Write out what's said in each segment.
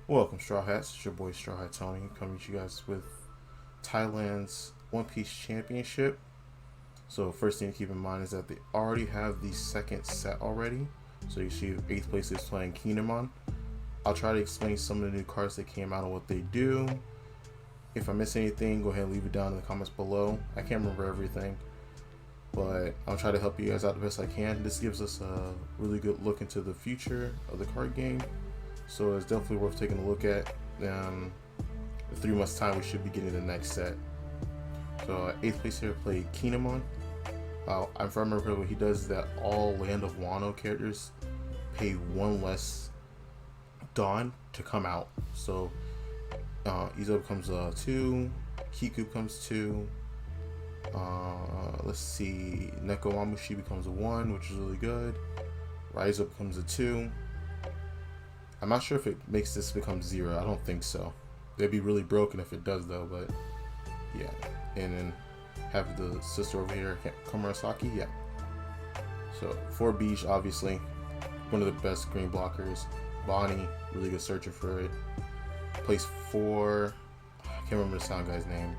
Welcome, Straw Hats. It's your boy Straw Hat Tony coming to you guys with Thailand's One Piece Championship. So first thing to keep in mind is that they already have the second set already. So you see 8th place is playing Kinemon. I'll try to explain some of the new cards that came out and what they do. If I miss anything, go ahead and leave it down in the comments below. I can't remember everything, but I'll try to help you guys out the best I can. This gives us a really good look into the future of the card game. So it's definitely worth taking a look at. In 3 months time we should be getting the next set. So 8th place here played Kinemon. If I remember correctly, what he does is that all Land of Wano characters pay 1 less Dawn to come out. So Izo becomes 2, Kiku becomes 2, let's see, Neko Wamushi becomes a 1, which is really good. Raizo becomes a 2. I'm not sure if it makes this become 0. I don't think so. They'd be really broken if it does though, but yeah. And then have the sister over here, Komurasaki, yeah. So 4 Beach, obviously, one of the best green blockers. Bonnie, really good searcher for it. Place 4, I can't remember the sound guy's name.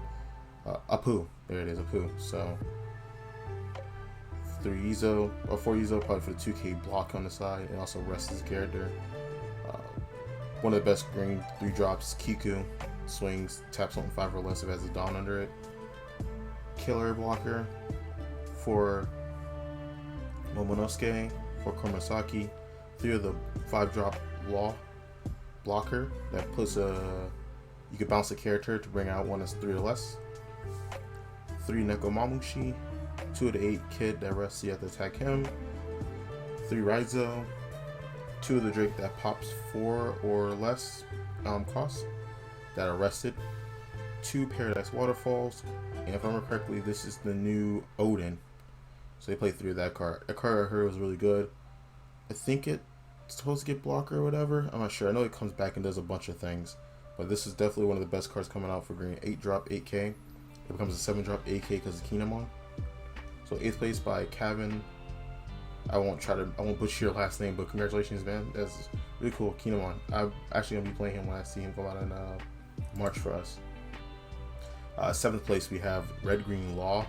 Apu, there it is, Apu. So 3 Izo, or 4 Izo, probably for the 2K block on the side, and also rest his character. One of the best green 3 drops, Kiku, swings, taps on 5 or less if it has a Dawn under it. Killer blocker for Momonosuke, for Komurasaki. 3 of the 5 drop law blocker that puts you could bounce a character to bring out one that's 3 or less. 3 Neko Mamushi, 2 of the 8 kid that rests, you have to attack him. 3 Raizo, 2 of the Drake that pops 4 or less cost that are rested. 2 Paradise Waterfalls, and if I remember correctly, this is the new Odin. So they play 3 of that card. That card I heard was really good. I think it's supposed to get blocker or whatever. I'm not sure. I know it comes back and does a bunch of things, but this is definitely one of the best cards coming out for green. 8 drop 8k. It becomes a 7 drop 8k because of Kinemon. So 8th place by Kevin. I won't butcher your last name, but congratulations, man. That's really cool. Kinemon. I'm actually gonna be playing him when I see him come out in March for us. 7th place we have Red Green Law.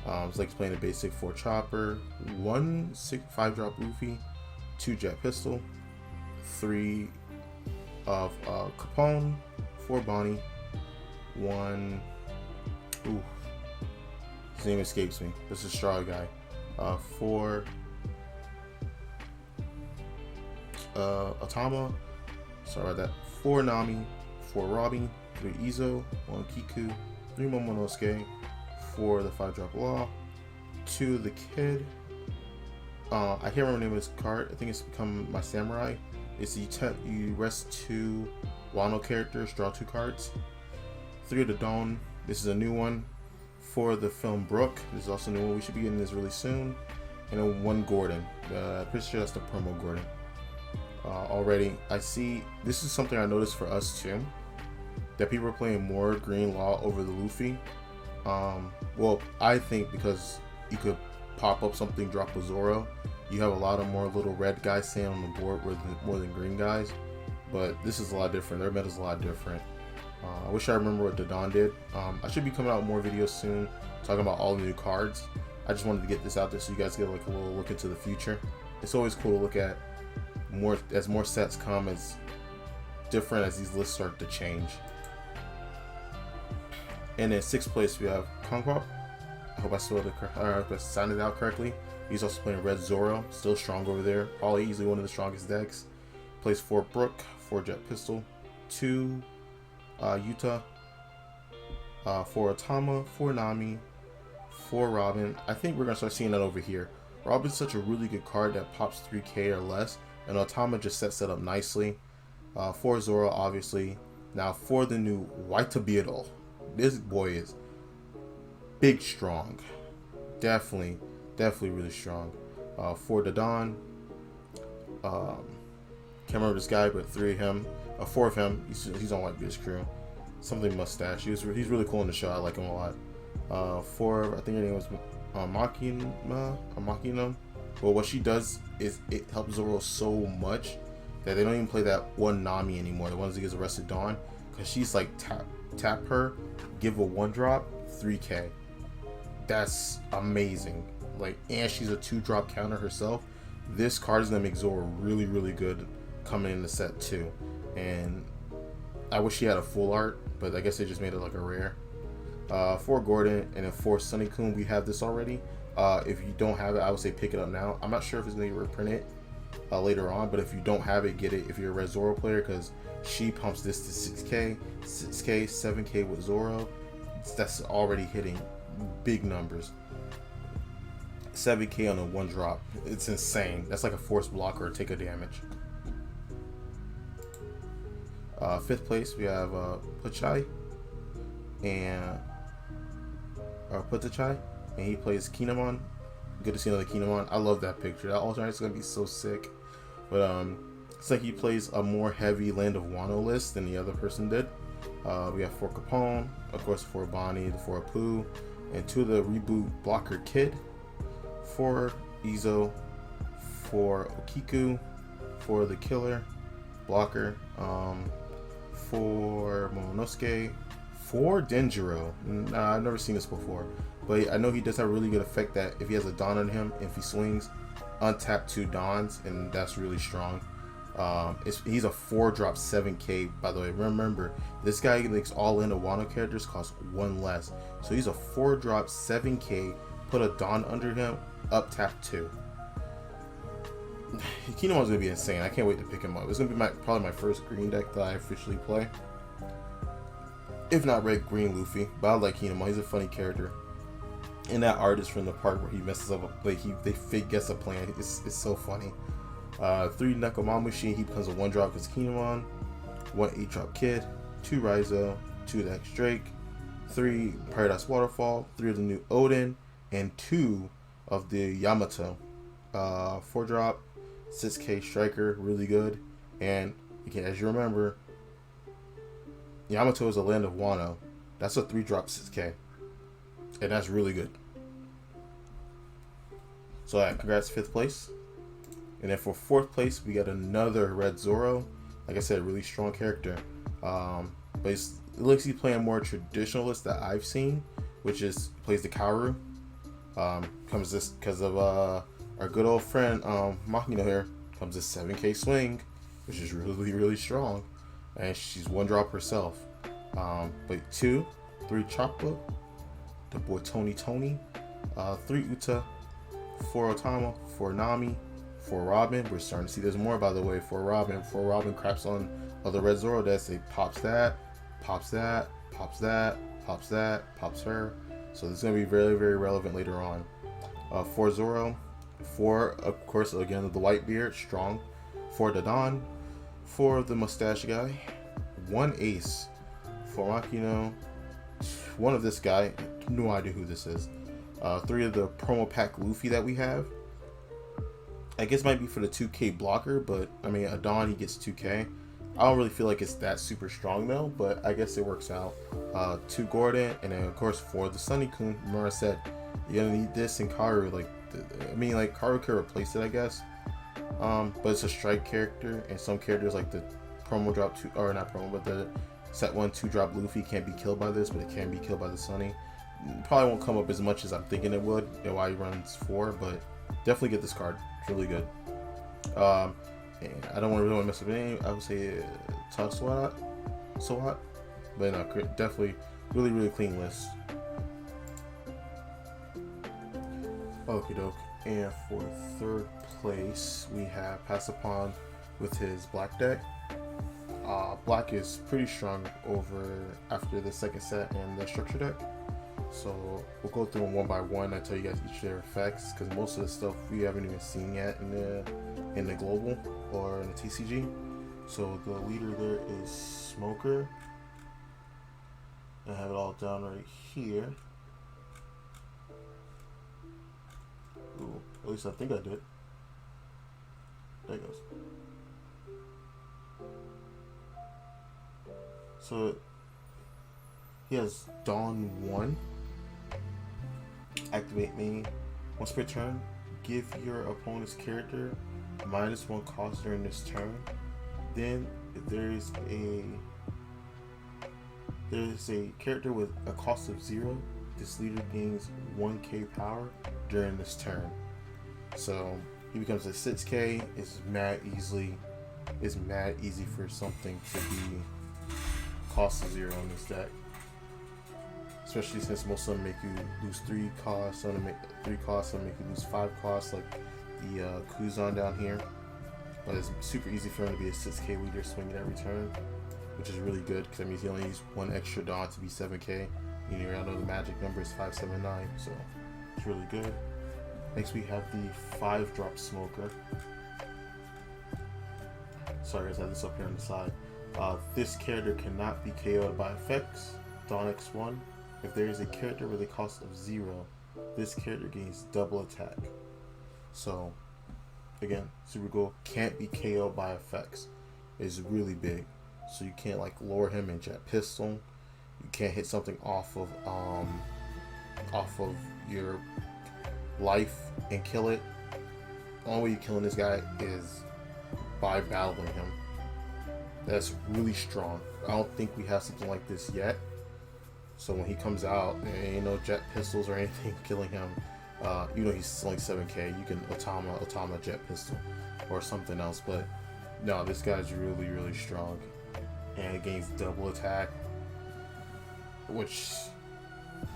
It's like playing a basic 4 chopper, 1 5 drop Luffy, 2 jet pistol, 3 of Capone, 4 Bonnie, 1 his name escapes me. This is Straw Guy. 4 Atama, sorry about that. 4 Nami, 4 Robin, 3 Izo, 1 Kiku, 3 Momonosuke, 4 the 5 drop law, 2 the kid. I can't remember the name of this card. I think it's become my samurai. It's you rest 2 Wano characters, draw 2 cards. 3 of the Dawn. This is a new one. 4 the film Brook. This is also a new one. We should be getting this really soon. And then 1 Gordon. Pretty sure that's the promo Gordon. Already, I see this is something I noticed for us too, that people are playing more Green Law over the Luffy. Well, I think because you could pop up something, drop a Zoro, you have a lot of more little red guys staying on the board more than green guys. But this is a lot different. Their meta is a lot different. I wish I remember what Dodon did. I should be coming out with more videos soon talking about all the new cards. I just wanted to get this out there so you guys get like a little look into the future. It's always cool to look at more as more sets come, as different as these lists start to change. And in 6th place we have Konkop. I hope I sounded out correctly. He's also playing Red Zoro, still strong over there. Probably easily one of the strongest decks. Plays 4 Brook, 4 Jet Pistol, 2 Yuta, 4 Atama, 4 Nami, 4 Robin. I think we're gonna start seeing that over here. Robin's such a really good card that pops 3k or less, and Atama just sets that up nicely. 4 Zoro, obviously. Now for the new Whitebeard. This boy is big strong. Definitely really strong. 4 Dodon. Can't remember this guy, but 3 of him. 4 of him. He's on Whitebeard's crew. Something mustache. He's really cool in the show. I like him a lot. 4, I think her name was Makina. Well, what she does is it helps Zoro so much that they don't even play that one Nami anymore, the ones that gets arrested Dawn, because she's like tap her, give a 1-drop, 3k. That's amazing. Like, and she's a 2-drop counter herself. This card is gonna make Zoro really, really good coming in the set too. And I wish she had a full art, but I guess they just made it like a rare. For Gordon and then for Sunny Kun, we have this already. If you don't have it, I would say pick it up now. I'm not sure if it's gonna get reprinted later on, but if you don't have it, get it if you're a Red Zoro player, because she pumps this to 6k, 7k with Zoro. That's already hitting big numbers. 7k on a 1-drop. It's insane. That's like a force blocker or take a damage. 5th place we have Puchai and Putachai, and he plays Kinemon. Good to see another Kinemon. I love that picture. That alternate is gonna be so sick. But it's like he plays a more heavy Land of Wano list than the other person did. We have 4 Capone, of course 4 Bonnie, 4 Pooh, and 2 of the reboot blocker Kid, 4 Izo, 4 Okiku, 4 the Killer blocker, 4 Momonosuke, 4 Denjiro. Nah, I've never seen this before, but I know he does have a really good effect that if he has a Dawn on him, if he swings, untap 2 Dawns, and that's really strong. He's a 4-drop 7k, by the way. Remember, this guy makes all in the Wano characters cost 1 less, so he's a 4-drop 7k, put a Dawn under him, up tap 2. Kinemon's gonna be insane. I can't wait to pick him up. It's gonna be probably my first green deck that I officially play, if not red green Luffy. But I like Kinemon. He's a funny character, and that art is from the part where he messes up like they fake guess a plan. It's so funny. 3 Nekomamushi, he becomes a 1-drop because Kinemon. 1 8-drop Kid, 2 Raizo, 2 X Drake, 3 Paradise Waterfall, 3 of the new Odin, and 2 of the Yamato. 4-drop 6k Striker, really good. And again, as you remember, Yamato is a Land of Wano. That's a 3-drop 6k, and that's really good. So congrats, 5th place. And then for 4th place, we got another Red Zoro. Like I said, really strong character. But it looks he's playing more traditionalist that I've seen, which is plays the Kaoru. Comes this because of our good old friend Makino here. Comes this 7k swing, which is really, really strong. And she's 1-drop herself. But 2, 3 Choppa, the boy Tony, 3 Uta, 4 Otama, 4 Nami, 4 Robin. We're starting to see there's more, by the way. 4 Robin. 4 Robin craps on other Red Zoro decks. It pops that, pops that, pops that, pops that, pops her. So this is going to be very, very relevant later on. 4 Zoro, 4, of course, again, the Whitebeard, strong. 4 Dadan, 4 the mustache guy, 1 Ace, 4 Makino, 1 of this guy, no idea who this is. 3 of the promo pack Luffy that we have. I guess might be for the 2k blocker, but I mean, a Dawn, he gets 2k. I don't really feel like it's that super strong though, but I guess it works out. 2 Gordon, and then of course 4 the Sunny Kun. Remember I said you're gonna need this and Karu. Like, I mean, like Karu could replace it, I guess. But it's a strike character, and some characters like the promo drop 2, or not promo, but the set 1 2-drop Luffy can't be killed by this, but it can be killed by the Sunny. Probably won't come up as much as I'm thinking it would, and why he runs 4, but definitely get this card. It's really good. And I don't really want to mess up the name. I would say Swat, but no, definitely really, really clean list. Okie doke. And for 3rd place, we have Passapon with his black deck. Black is pretty strong over after the 2nd set and the structure deck. So we'll go through them one by one. I tell you guys each of their effects, because most of the stuff we haven't even seen yet in the global or in the TCG. So the leader there is Smoker. I have it all down right here. Ooh, at least I think I did. There it goes. So he has Dawn 1. Activate main. Once per turn, give your opponent's character -1 cost during this turn. Then there's a character with a cost of 0. This leader gains 1k power during this turn. So he becomes a 6k. It's mad easy for something to be cost of 0 in this deck. Especially since most of them make you lose 3 costs, some make 3 costs, some make you lose 5 costs, like the Kuzan down here. But it's super easy for him to be a 6k leader swinging every turn, which is really good because that means he only needs 1 extra Dawn to be 7k. You know the magic number is 579, so it's really good. Next we have the 5-drop Smoker. Sorry guys, I have this up here on the side. This character cannot be KO'd by effects. Dawn X1. If there is a character with a cost of 0, this character gains double attack. So, again, super cool. Can't be KO'd by effects. It's really big. So you can't like lure him in Jet Pistol. You can't hit something off of your life and kill it. The only way you're killing this guy is by battling him. That's really strong. I don't think we have something like this yet. So when he comes out, there ain't no jet pistols or anything killing him. You know he's only 7k. You can Otama jet pistol or something else. But no, this guy's really strong, and it gains double attack. Which,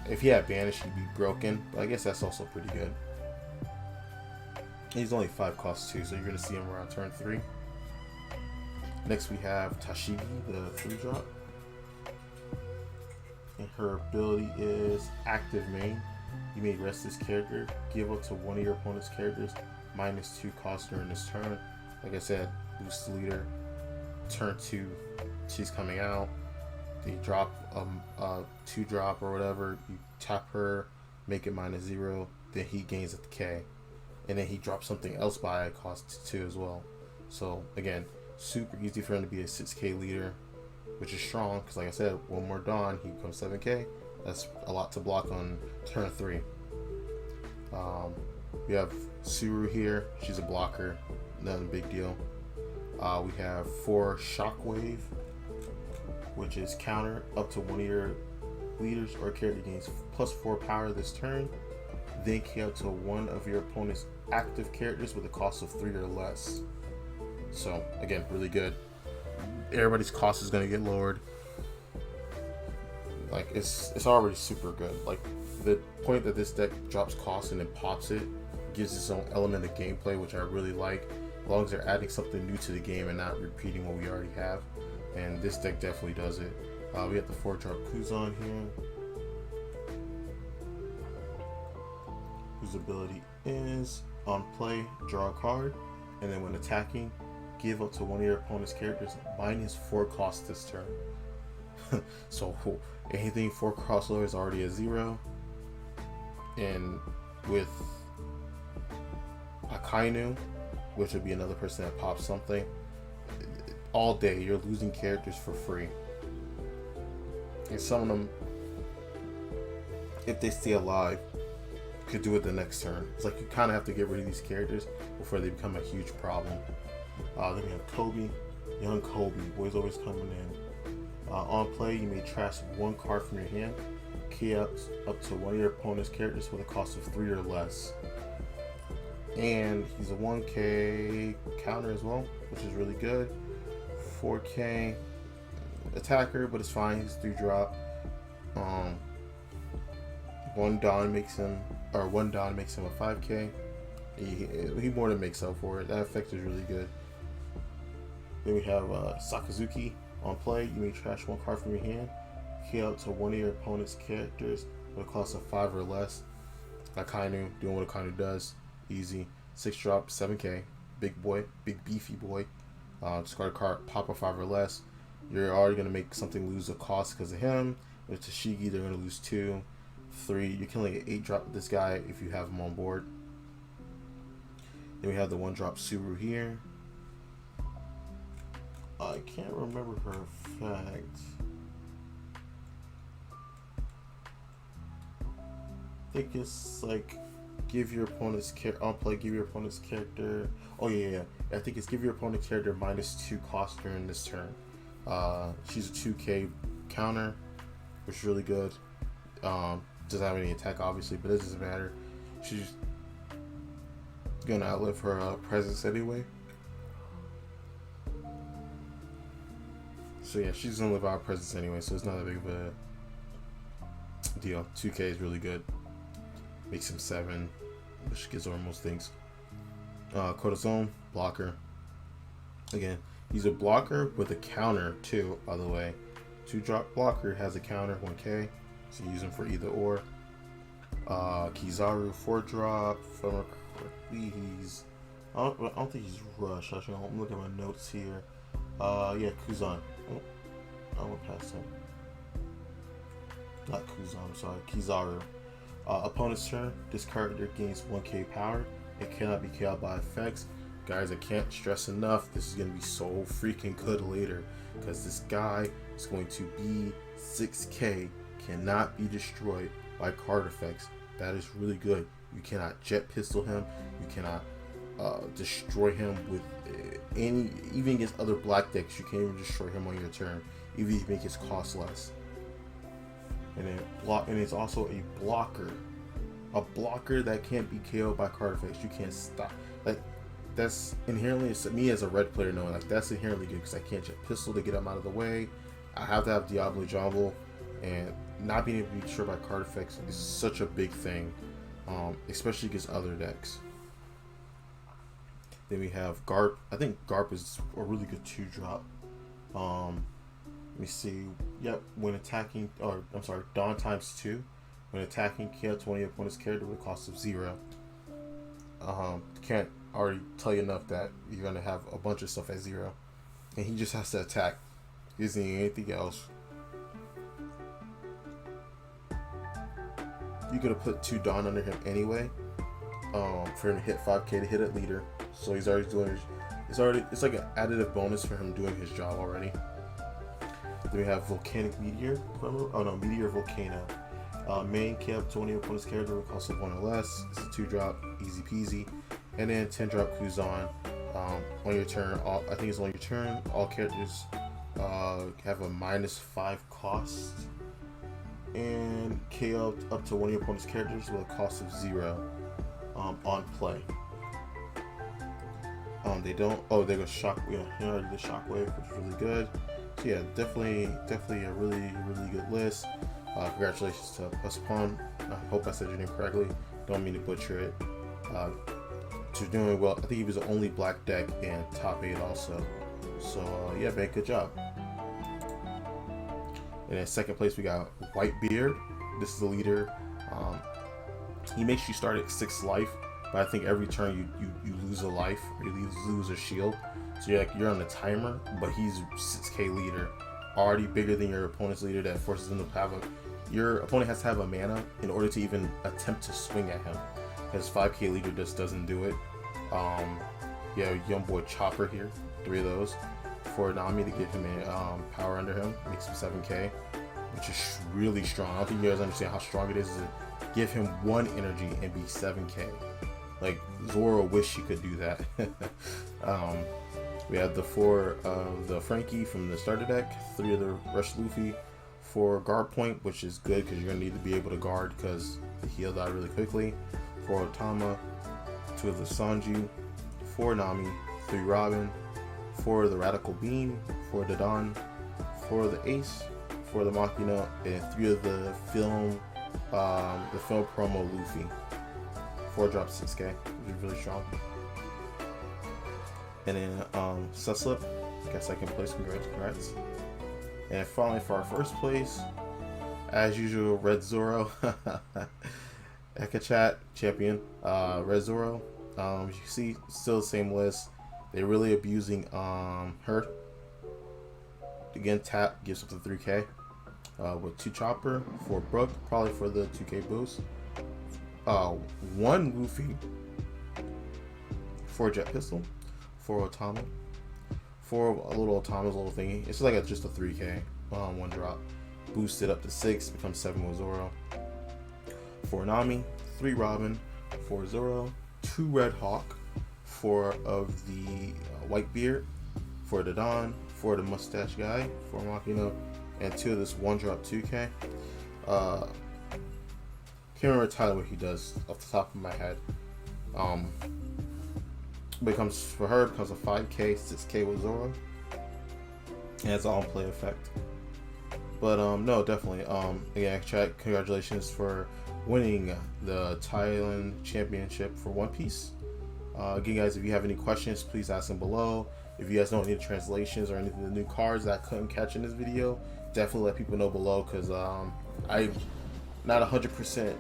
if he had banish, he'd be broken. But I guess that's also pretty good. He's only 5 costs too, so you're gonna see him around turn 3. Next we have Tashigi, the 3-drop. And her ability is active main. You may rest this character, give up to one of your opponent's characters -2 cost during this turn. Like I said, boost the leader. Turn 2, she's coming out. They drop a 2-drop or whatever. You tap her, make it -0. Then he gains at the K, and then he drops something else by a cost 2 as well. So again, super easy for him to be a 6k leader, which is strong because, like I said, one more Dawn, he becomes 7k. That's a lot to block on turn 3. We have Suru here. She's a blocker, not a big deal. We have 4 Shockwave, which is counter up to one of your leaders or character gains +4 power this turn. Then key up to one of your opponent's active characters with a cost of 3 or less. So again, really good. Everybody's cost is gonna get lowered. Like it's already super good. Like the point that this deck drops cost and then pops it gives its own element of gameplay, which I really like. As long as they're adding something new to the game and not repeating what we already have, and this deck definitely does it. We have the 4-drop Kuzan here, whose ability is on play, draw a card, and then when attacking, give up to one of your opponent's characters -4 cost this turn. So anything 4 cost lower is already a 0. And with Akainu, which would be another person that pops something, all day you're losing characters for free. And some of them, if they stay alive, could do it the next turn. It's like you kind of have to get rid of these characters before they become a huge problem. Then we have Kobe, young Kobe, boys always coming in. On play, you may trash 1 card from your hand, key up to one of your opponent's characters with a cost of 3 or less. And he's a 1k counter as well, which is really good. 4k attacker, but it's fine. He's 3-drop. 1 Dawn makes him a 5k. He more than makes up for it. That effect is really good. Then we have Sakazuki. On play, you may trash 1 card from your hand, key out to one of your opponent's characters with a cost of 5 or less. Akainu, doing what Akainu does, easy. 6-drop, 7k, big boy, big beefy boy. Discard a card, pop a 5 or less. You're already gonna make something lose a cost because of him. With Tashigi, they're gonna lose 2, 3. You're killing an 8-drop with this guy if you have him on board. Then we have the 1-drop Suru here. I can't remember her effect. I think it's like give your opponent's give your opponent's character. Oh yeah. I think it's give your opponent's character -2 cost during this turn. She's a 2k counter, which is really good. Doesn't have any attack obviously, but it doesn't matter. She's gonna outlive her presence anyway. So yeah, she's gonna live out presence anyway, so it's not that big of a deal. 2k is really good. Makes him 7, which gives over most things. Cortisone, blocker. Again, he's a blocker with a counter too, by the way. 2-drop blocker has a counter, 1k. So you use him for either or. Kizaru, 4-drop. If I remember correctly, he's... I don't think he's Rush. Actually, I'm looking at my notes here. Yeah, Kuzan. Oh, I went past him. Not Kuzan, I'm sorry. Kizaru. Opponent's turn. This character gains 1k power. It cannot be KO'd by effects. Guys, I can't stress enough. This is going to be so freaking good later. Because this guy is going to be 6k. Cannot be destroyed by card effects. That is really good. You cannot jet pistol him. You cannot destroy him with any, even against other black decks. You can't even destroy him on your turn, even if you make his cost less. And then and it's also a blocker that can't be KO'd by card effects. You can't stop. Like, that's inherently, me as a red player knowing, like, that's inherently good because I can't jet pistol to get him out of the way. I have to have Diablo Jumble, and not being able to be destroyed by card effects is such a big thing, especially against other decks. Then we have Garp. I think Garp is a really good 2-drop. Let me see. Yep, when attacking, or I'm sorry, Dawn ×2. When attacking, kill 20 opponent's character with a cost of 0. Can't already tell you enough that you're gonna have a bunch of stuff at 0, and he just has to attack. He doesn't need anything else. You could have put 2 Dawn under him anyway, for him to hit 5k to hit a leader. So he's already doing. It's like an additive bonus for him doing his job already. Then we have Volcanic Meteor. Oh no, Meteor Volcano. Main cap 20 opponent's character with cost of 1 or less. It's a 2-drop, easy peasy. And then 10-drop Kuzan. On your turn, I think it's on your turn. All characters have a -5 cost, and KO up to one of your opponent's characters with a cost of 0 on play. They don't. Oh, they go shock. Yeah, the shockwave, which is really good. So yeah, definitely a really good list. Congratulations to Uspawn. I hope I said your name correctly. Don't mean to butcher it. You're doing well. I think he was the only black deck in top 8 also. So yeah, man, good job. And in second place we got Whitebeard. This is the leader. He makes you start at 6 life, but I think every turn you lose a life, or you lose a shield. So you're on the timer, but he's 6k leader, already bigger than your opponent's leader. That forces them to have your opponent has to have a mana in order to even attempt to swing at him. His 5k leader just doesn't do it. Yeah, young boy Chopper here, 3 of those. For Nami to give him a power under him, makes him 7k, which is really strong. I don't think you guys understand how strong it is to give him 1 energy and be 7k. Like, Zoro wish he could do that. We have the 4 of the Frankie from the starter deck, 3 of the Rush Luffy, 4 guard point, which is good because you're going to need to be able to guard because the heal die really quickly, 4 Otama, 2 of the Sanju, 4 Nami, 3 Robin, 4 of the Radical Beam, 4 of the Dawn, 4 of the Ace, 4 of the Machina, and 3 of the film promo Luffy. 4-drop 6k, which is really strong. And then Suslip got second place. Congrats. And finally for our first place, as usual, Red Zoro. Eka Chat champion. Red Zoro. You can see still the same list. They're really abusing her. Again, tap gives up to 3k. With 2 Chopper, 4 Brook, probably for the 2k boost. 1 Luffy, 4 Jet Pistol, 4 Otama, 4 a little Otama's little thingy. It's like just a 3k 1 drop. Boosted up to 6, becomes 7 with Zoro. 4 Nami, 3 Robin, for Zoro, 2 Red Hawk, 4 of the Whitebeard for the Don, 4 of the Mustache Guy for Makino, and 2 of this 1-drop 2K. Can't remember entirely what he does off the top of my head. But it comes for her, it becomes a 5K, 6K with Zoro. It has an on-play effect. But no, definitely. Again, congratulations for winning the Thailand Championship for One Piece. Again, guys, if you have any questions, please ask them below. If you guys know any translations or any of the new cards that I couldn't catch in this video, definitely let people know below, because I'm not 100%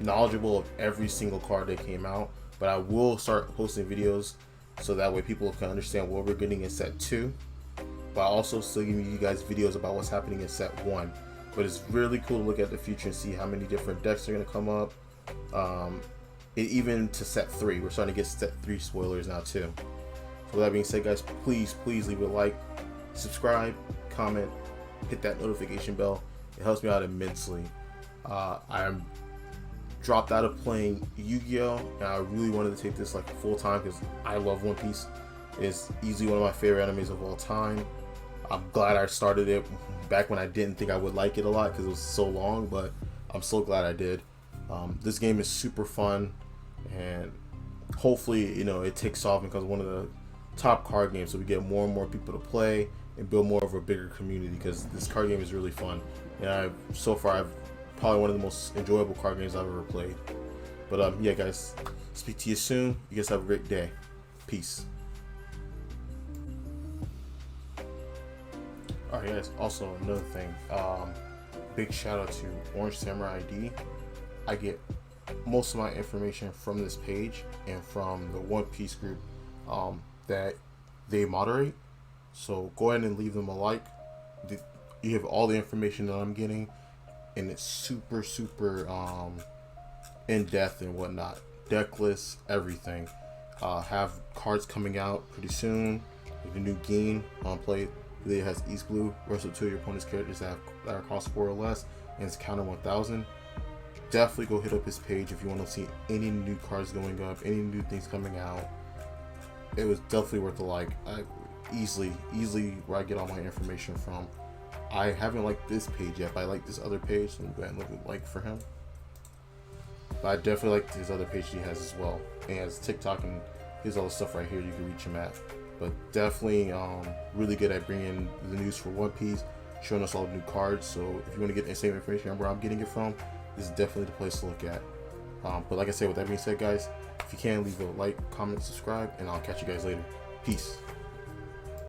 knowledgeable of every single card that came out, but I will start posting videos so that way people can understand what we're getting in set 2. But I also still giving you guys videos about what's happening in set 1. But it's really cool to look at the future and see how many different decks are going to come up. Even to set 3, we're starting to get set 3 spoilers now too. So with that being said, guys, please leave a like, subscribe, comment, hit that notification bell. It helps me out immensely. I'm dropped out of playing Yu-Gi-Oh! And I really wanted to take this like full time because I love One Piece. It's easily one of my favorite animes of all time. I'm glad I started it back when I didn't think I would like it a lot because it was so long, but I'm so glad I did. This game is super fun, and hopefully, you know, it takes off because one of the top card games, so we get more and more people to play and build more of a bigger community, because this card game is really fun. And so far I've probably one of the most enjoyable card games I've ever played. But yeah, guys, speak to you soon. You guys have a great day. Peace. Alright, guys, also another thing, big shout out to Orange Samurai ID. I get most of my information from this page and from the One Piece group that they moderate. So go ahead and leave them a like. You have all the information that I'm getting, and it's super in depth and whatnot. Deck lists, everything. Have cards coming out pretty soon. Like the new Gin on play. It has East Blue versus 2 of your opponent's characters that are cost 4 or less, and it's counter 1000. Definitely go hit up his page if you want to see any new cards going up, any new things coming out. It was definitely worth a like. Easily where I get all my information from. I haven't liked this page yet, but I like this other page, so I'm going to leave a like for him. But I definitely like his other page he has as well. And he has TikTok and his other stuff right here you can reach him at. But definitely really good at bringing the news for One Piece, showing us all the new cards. So if you want to get the same information where I'm getting it from, this is definitely the place to look at. But like I said, with that being said, guys, if you can, leave a like, comment, subscribe, and I'll catch you guys later. Peace.